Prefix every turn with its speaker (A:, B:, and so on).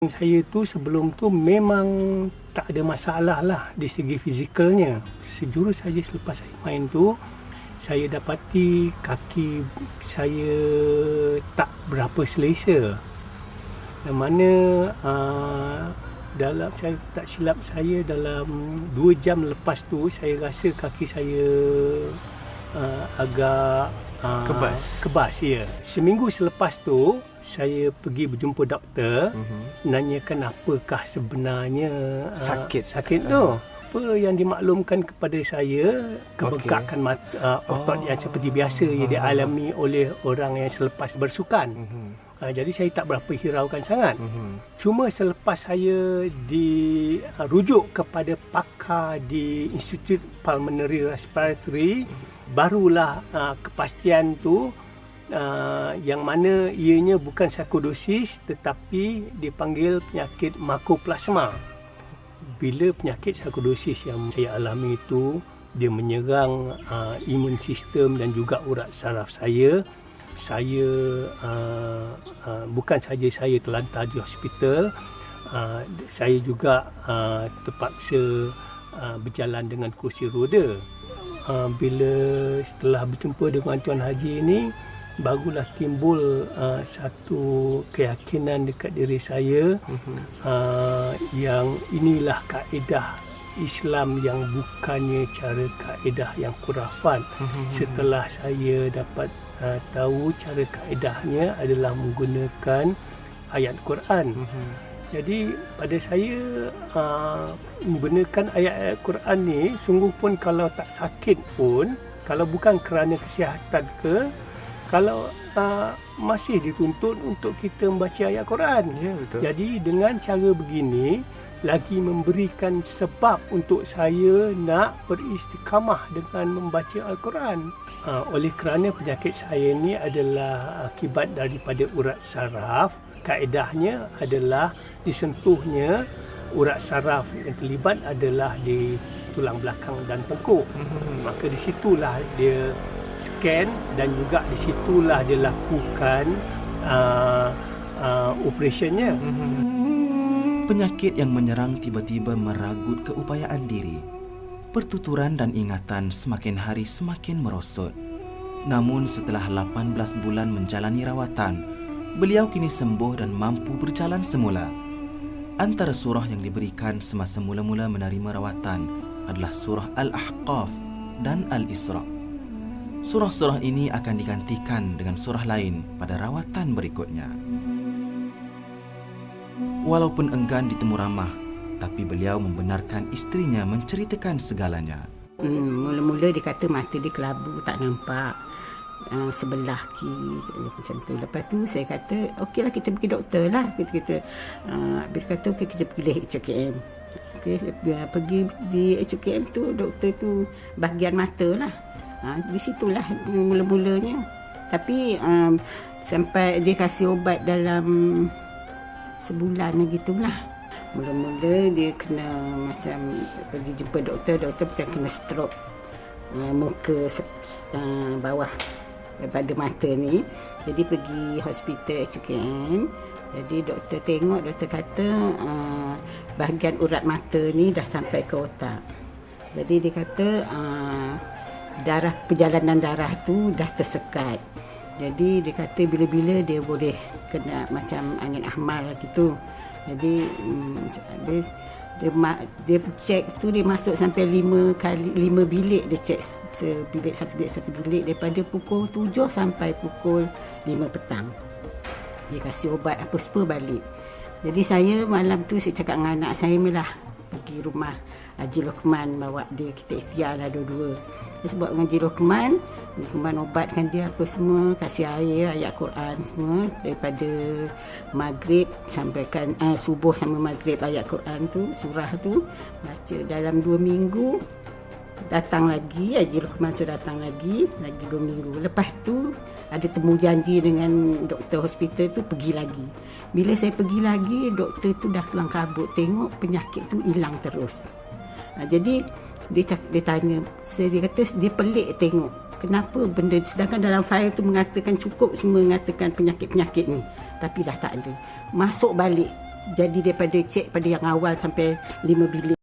A: Saya tu sebelum tu memang tak ada masalah lah di segi fizikalnya. Sejurus saja selepas saya main tu, saya dapati kaki saya tak berapa selesa. Yang mana dalam, saya tak silap saya, dalam 2 jam lepas tu saya rasa kaki saya agak kebas, ya. Seminggu selepas tu saya pergi berjumpa doktor, nanyakan apakah sebenarnya sakit tu. Apa yang dimaklumkan kepada saya, kebengkakan otot yang seperti biasa yang dialami oleh orang yang selepas bersukan. Jadi saya tak berapa hiraukan sangat. Cuma selepas saya dirujuk kepada pakar di Institute Pulmonary Respiratory, barulah kepastian tu, yang mana ianya bukan sarkoidosis tetapi dipanggil penyakit makoplasma. Bila penyakit sarkoidosis yang saya alami itu, dia menyerang imun sistem dan juga urat saraf saya. Bukan saja saya terlantar di hospital, saya juga terpaksa berjalan dengan kerusi roda. Bila setelah berjumpa dengan Tuan Haji ini, barulah timbul satu keyakinan dekat diri saya, yang inilah kaedah Islam yang bukannya cara kaedah yang khurafat. Setelah saya dapat tahu cara kaedahnya adalah menggunakan ayat Quran. Jadi pada saya menggunakan ayat-ayat Quran ni, sungguh pun kalau tak sakit pun, kalau bukan kerana kesihatan kalau masih dituntut untuk kita membaca ayat Quran.
B: Ya, betul.
A: Jadi dengan cara begini lagi memberikan sebab untuk saya nak beristiqamah dengan membaca Al-Quran. Oleh kerana penyakit saya ni adalah akibat daripada urat saraf, kaedahnya adalah disentuhnya urat saraf yang terlibat adalah di tulang belakang dan tengkuk. Maka di situlah dia scan dan juga di situlah dia lakukan operationnya.
C: Penyakit yang menyerang tiba-tiba meragut keupayaan diri. Pertuturan dan ingatan semakin hari semakin merosot. Namun setelah 18 bulan menjalani rawatan, beliau kini sembuh dan mampu berjalan semula. Antara surah yang diberikan semasa mula-mula menerima rawatan adalah surah Al-Ahqaf dan Al-Isra. Surah-surah ini akan digantikan dengan surah lain pada rawatan berikutnya. Walaupun enggan ditemu ramah, tapi beliau membenarkan isterinya menceritakan segalanya.
D: Mula-mula dia kata mata dia kelabu, tak nampak, sebelah kiri macam tu. Lepas tu saya kata okeylah kita pergi doktor lah. Kita kata okey kita pergi HKM. Okay, pergi di HKM tu, doktor tu bahagian mata lah. Di situlah mula-mulanya. Tapi sampai dia kasih ubat dalam sebulan gitulah. Mula-mula dia kena macam pergi jumpa doktor macam kena stroke muka bawah daripada mata ni. Jadi pergi hospital HKM. Jadi doktor tengok, doktor kata bahagian urat mata ni dah sampai ke otak. Jadi dia kata perjalanan darah tu dah tersekat. Jadi dia kata bila-bila dia boleh kena macam angin ahmal gitu. Jadi dia cek tu, dia masuk sampai 5 bilik dia cek, satu bilik daripada pukul 7 sampai pukul 5 petang. Dia kasih ubat apa semua balik. Jadi saya malam tu saya cakap dengan anak saya lah pergi rumah Haji Luqman, bawa dia, kita ikhtiar lah dua-dua. Saya sebut dengan Haji Luqman ubatkan dia apa semua, kasih air, ayat Quran semua daripada maghrib sampaikan subuh sama maghrib, ayat Quran tu, surah tu baca dalam 2 minggu. Datang lagi, Haji Luqman sudah datang lagi 2 minggu. Lepas tu ada temu janji dengan doktor hospital tu, pergi lagi. Bila saya pergi lagi, doktor tu dah kelang kabut, tengok penyakit tu hilang terus. Jadi dia tanya, dia kata dia pelik tengok kenapa benda, sedangkan dalam fail tu mengatakan cukup semua mengatakan penyakit-penyakit ni, tapi dah tak ada. Masuk balik jadi daripada cek pada yang awal sampai 5 bilik.